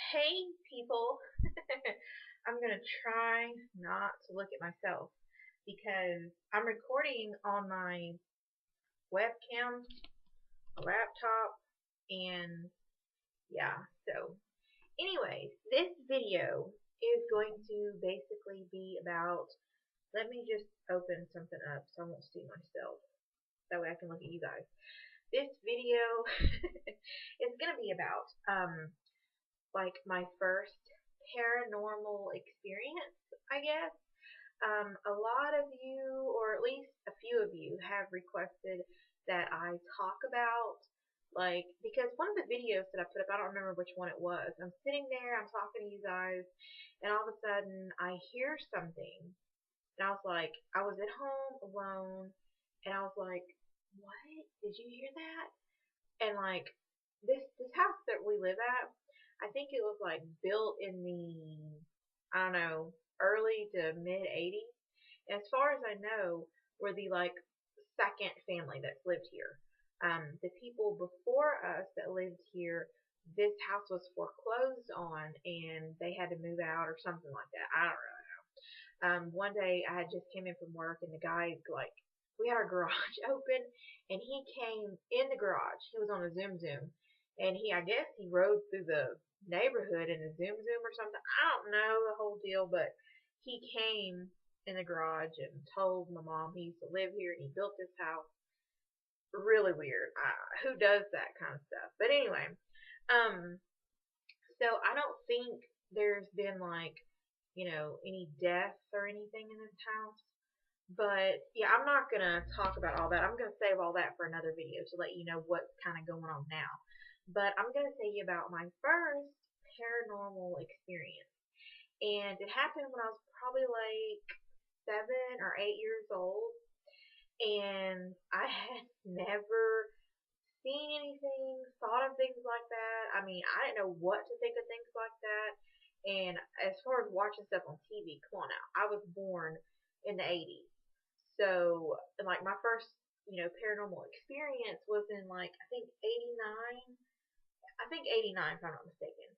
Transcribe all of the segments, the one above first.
Hey, people. I'm going to try not to look at myself because I'm recording on my webcam, laptop, and yeah. So, anyways, this video is going to basically be about. Let me just open something up so I won't see myself. That way I can look at you guys. This video is going to be about like my first paranormal experience, I guess. A lot of you, or at least a few of you, have requested that I talk about, like, because one of the videos that I put up, I don't remember which one it was. I'm sitting there, I'm talking to you guys, and all of a sudden I hear something, and I was like, I was at home alone, and I was like, what? Did you hear that? And like this house that we live at, I think it was like built in the I don't know early to mid '80s. As far as I know, we're the like second family that's lived here. The people before us that lived here, this house was foreclosed on, and they had to move out or something like that. I don't really know. One day I had just came in from work, and the guy like we had our garage open, and he came in the garage. He was on a Zoom, and I guess he rode through the neighborhood in a Zoom or something. I don't know the whole deal, but he came in the garage and told my mom he used to live here and he built this house. Really weird. Who does that kind of stuff? But anyway, um, so I don't think there's been like any deaths or anything in this house. But yeah, I'm not gonna talk about all that. I'm gonna save all that for another video to let you know what's kind of going on now. But I'm gonna tell you about my first paranormal experience, and it happened when I was probably like 7 or 8 years old, and I had never seen anything, thought of things like that. I mean, I didn't know what to think of things like that. And as far as watching stuff on TV, come on now, I was born in the '80s. So, like my first, paranormal experience was in like I think '89. I think '89, if I'm not mistaken.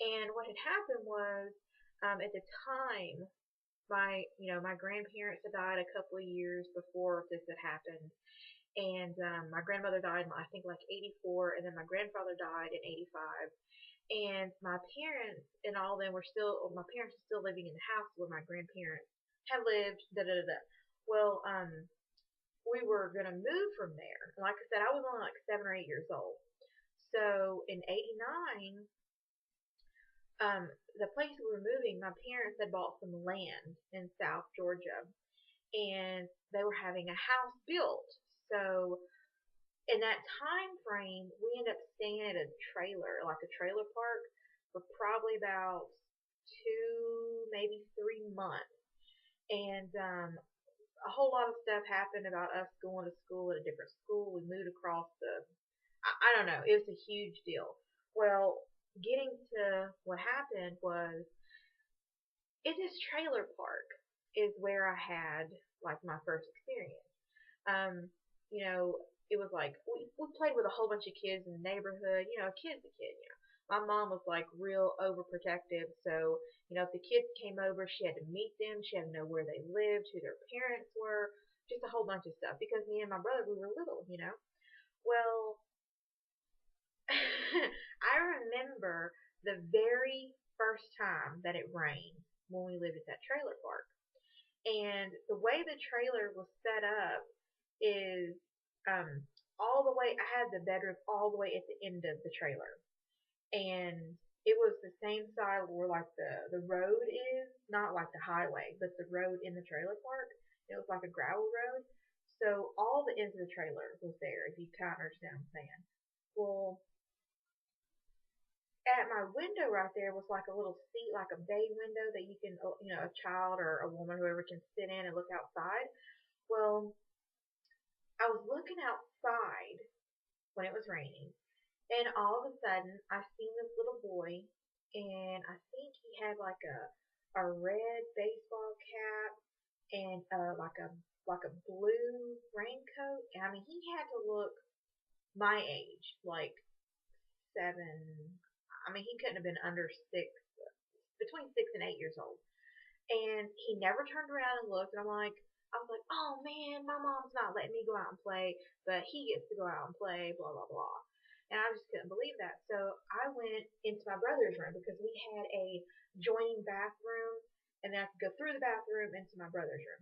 And what had happened was, at the time, my grandparents had died a couple of years before this had happened, and my grandmother died in I think like '84, and then my grandfather died in '85. And my parents and all of them were still, my parents were still living in the house where my grandparents had lived. Da da da da. Well, we were gonna move from there. Like I said, I was only like 7 or 8 years old. So in '89, the place we were moving, my parents had bought some land in South Georgia, and they were having a house built. So in that time frame, we ended up staying at a trailer, like a trailer park, for probably about 2, maybe 3 months. And a whole lot of stuff happened about us going to school at a different school. We moved across I don't know, it was a huge deal. Well, getting to what happened was in this trailer park is where I had like my first experience. Um, it was like we played with a whole bunch of kids in the neighborhood. A kid's a kid. My mom was like real overprotective, so if the kids came over, she had to meet them. She had to know where they lived, who their parents were, just a whole bunch of stuff. Because me and my brother, we were little. Well, I remember the very first time that it rained when we lived at that trailer park. And the way the trailer was set up is um, all the way, I had the bedroom all the way at the end of the trailer. And it was the same side where like the road is, not like the highway, but the road in the trailer park. It was like a gravel road. So all the ends of the trailer was there, if you kind of understand what I'm saying. Well, at my window right there was like a little seat, like a bay window that you can, a child or a woman, whoever, can sit in and look outside. Well, I was looking outside when it was raining, and all of a sudden I seen this little boy, and I think he had like a red baseball cap and like a blue raincoat. And I mean, he had to look my age, like 7. I mean, he couldn't have been under 6, between 6 and 8 years old. And he never turned around and looked. And I was like, oh man, my mom's not letting me go out and play, but he gets to go out and play, blah, blah, blah. And I just couldn't believe that. So I went into my brother's room because we had a joining bathroom, and then I could go through the bathroom into my brother's room.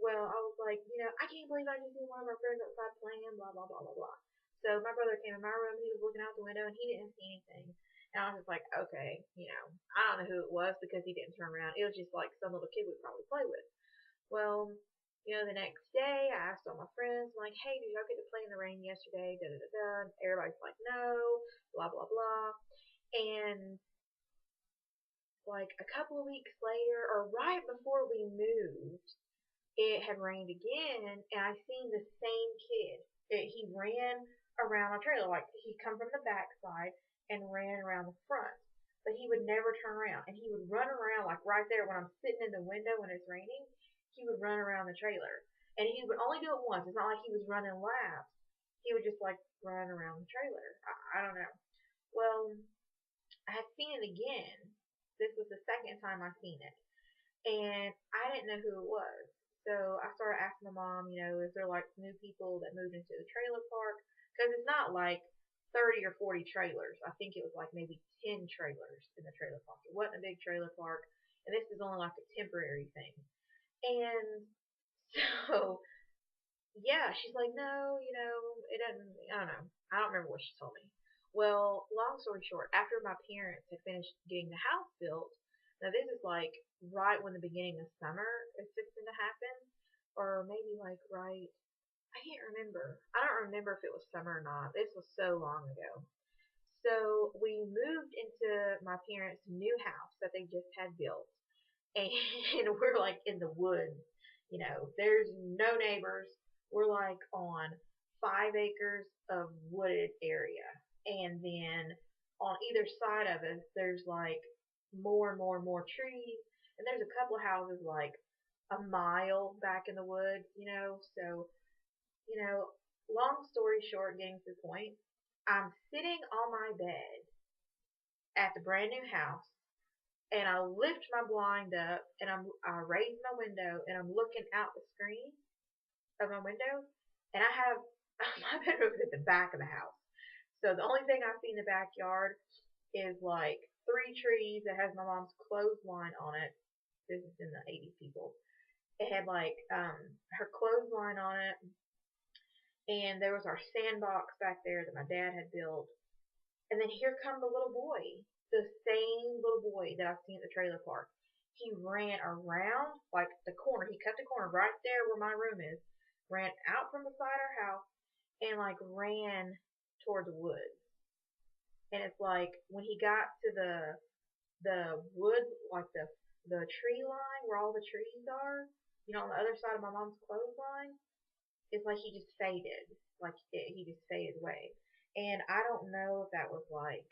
Well, I was like, I can't believe I just seen one of our friends outside playing, blah, blah, blah, blah, blah. So my brother came in my room, he was looking out the window, and he didn't see anything. And I was just like, okay, I don't know who it was because he didn't turn around. It was just like some little kid we probably play with. Well, the next day I asked all my friends, I'm like, hey, did y'all get to play in the rain yesterday? Da da da da. Everybody's like, no, blah blah blah. And like a couple of weeks later, or right before we moved, it had rained again, and I seen the same kid. He ran around my trailer, like he'd come from the backside and ran around the front. But he would never turn around, and he would run around like right there when I'm sitting in the window when it's raining. He would run around the trailer, and he would only do it once. It's not like he was running laps. He would just like run around the trailer. I don't know. Well, I had seen it again. This was the second time I seen it, and I didn't know who it was. So I started asking my mom, is there like new people that moved into the trailer park? Because it's not like 30 or 40 trailers. I think it was like maybe 10 trailers in the trailer park. It wasn't a big trailer park, and this is only like a temporary thing. And so, yeah, she's like, no, it doesn't, I don't know. I don't remember what she told me. Well, long story short, after my parents had finished getting the house built, now this is like right when the beginning of summer is fixing to happen, or maybe like right, I can't remember. I don't remember if it was summer or not. This was so long ago. So we moved into my parents' new house that they just had built, and we're like in the woods. There's no neighbors. We're like on 5 acres of wooded area, and then on either side of us, there's like more and more and more trees, and there's a couple of houses like a mile back in the woods. So you know, long story short, getting to the point, I'm sitting on my bed at the brand new house, and I lift my blind up, and I raise my window, and I'm looking out the screen of my window, and I have my bedroom is at the back of the house. So the only thing I see in the backyard is like 3 trees that has my mom's clothesline on it. This is in the 80s, people. It had like her clothesline on it, and there was our sandbox back there that my dad had built. And then here come the little boy, the same little boy that I've seen at the trailer park. He ran around like the corner. He cut the corner right there where my room is, ran out from beside our house, and like ran toward the woods. And it's like when he got to the wood, like the tree line where all the trees are, on the other side of my mom's clothesline, it's like he just faded. Like he just faded away. And I don't know if that was like,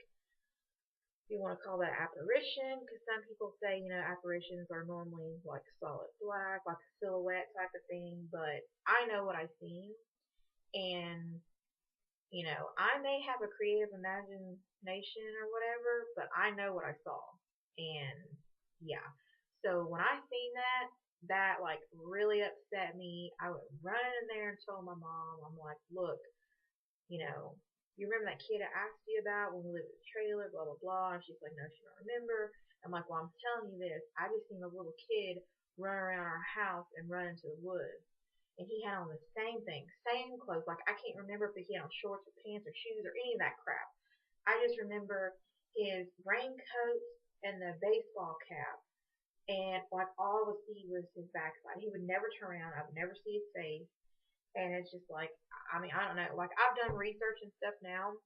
you want to call that apparition, because some people say, apparitions are normally like solid black, like a silhouette type of thing, but I know what I've seen, and, I may have a creative imagination or whatever, but I know what I saw, and yeah. So when I seen that like really upset me. I went running in there and told my mom, I'm like, look, you know, you remember that kid I asked you about when we lived in the trailer, blah, blah, blah. And she's like, no, she don't remember. I'm like, well, I'm telling you this. I just seen a little kid run around our house and run into the woods. And he had on the same thing, same clothes. Like, I can't remember if he had on shorts or pants or shoes or any of that crap. I just remember his raincoat and the baseball cap. And, like, all I would see was his backside. He would never turn around. I would never see his face. And it's just like, I mean, I don't know. Like, I've done research and stuff now.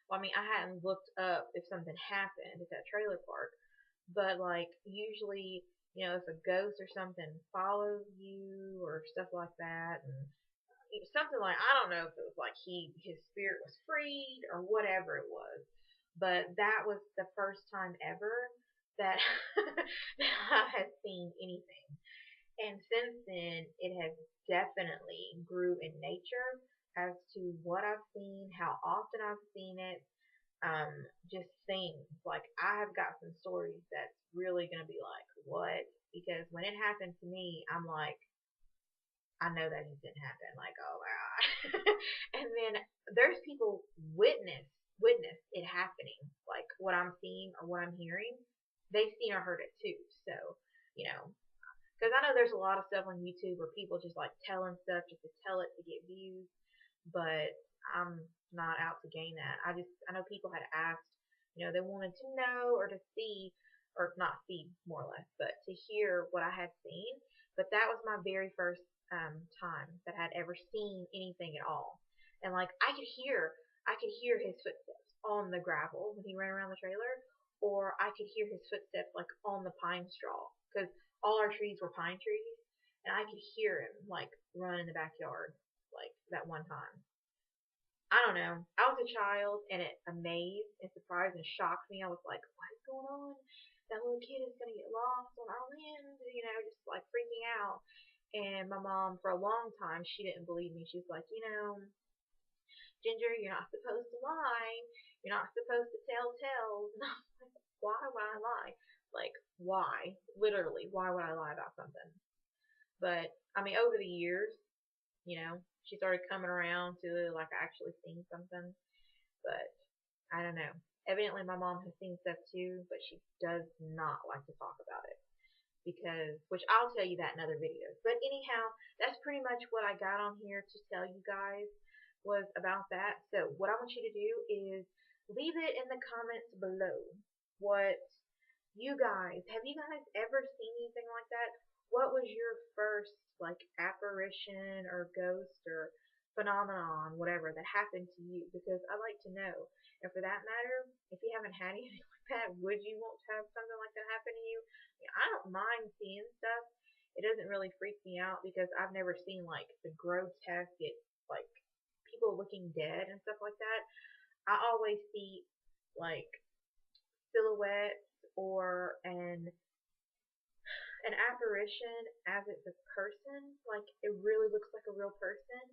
Well, I mean, I hadn't looked up if something happened at that trailer park. But, like, usually, if a ghost or something follows you or stuff like that, and something like, I don't know if it was like his spirit was freed or whatever it was. But that was the first time ever that, that I had seen anything. And since then, it has definitely grew in nature as to what I've seen, how often I've seen it. um, just things. Like I have got some stories that's really gonna be like, what? Because when it happened to me, I'm like, I know that just didn't happen. Like, oh my god. And then there's people witness it happening. Like what I'm seeing or what I'm hearing, they've seen or heard it too. So, you know, because I know there's a lot of stuff on YouTube where people just like telling stuff just to tell it to get views, but I'm not out to gain that. I know people had asked, they wanted to know or to see, or not see more or less, but to hear what I had seen. But that was my very first time that I'd ever seen anything at all, and like I could hear his footsteps on the gravel when he ran around the trailer, or I could hear his footsteps like on the pine straw because all our trees were pine trees, and I could hear him like run in the backyard like that one time. I don't know. I was a child and it amazed and surprised and shocked me. I was like, what is going on? That little kid is going to get lost on our land, just like freaking out. And my mom, for a long time, she didn't believe me. She was like, Ginger, you're not supposed to lie. You're not supposed to tell tales. And I was like, why would I lie? Like, why? Literally, why would I lie about something? But, I mean, over the years, she started coming around to like actually seeing something. But I don't know. Evidently, my mom has seen stuff too, but she does not like to talk about it because, which I'll tell you that in other videos. But anyhow, that's pretty much what I got on here to tell you guys was about that. So what I want you to do is leave it in the comments below. What you guys, have you guys ever seen anything like that? What was your first like apparition or ghost or phenomenon, whatever, that happened to you? Because I like to know. And for that matter, if you haven't had anything like that, would you want to have something like that happen to you? I mean, I don't mind seeing stuff. It doesn't really freak me out because I've never seen like the grotesque, like people looking dead and stuff like that. I always see like silhouettes or an apparition as it's a person, like it really looks like a real person,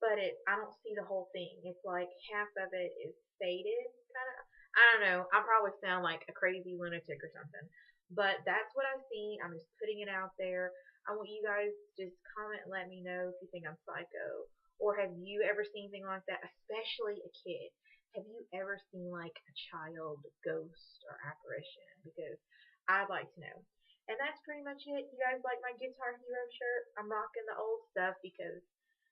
but I don't see the whole thing. It's like half of it is faded, kind of. I don't know. I probably sound like a crazy lunatic or something, but that's what I've seen. I'm just putting it out there. I want you guys to just comment and let me know if you think I'm psycho, or have you ever seen anything like that, especially a kid. Have you ever seen like a child ghost or apparition? Because I'd like to know. And that's pretty much it. You guys like my Guitar Hero shirt? I'm rocking the old stuff because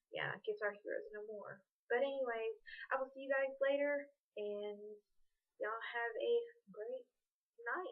yeah, Guitar Heroes no more. But anyways, I will see you guys later, and y'all have a great night.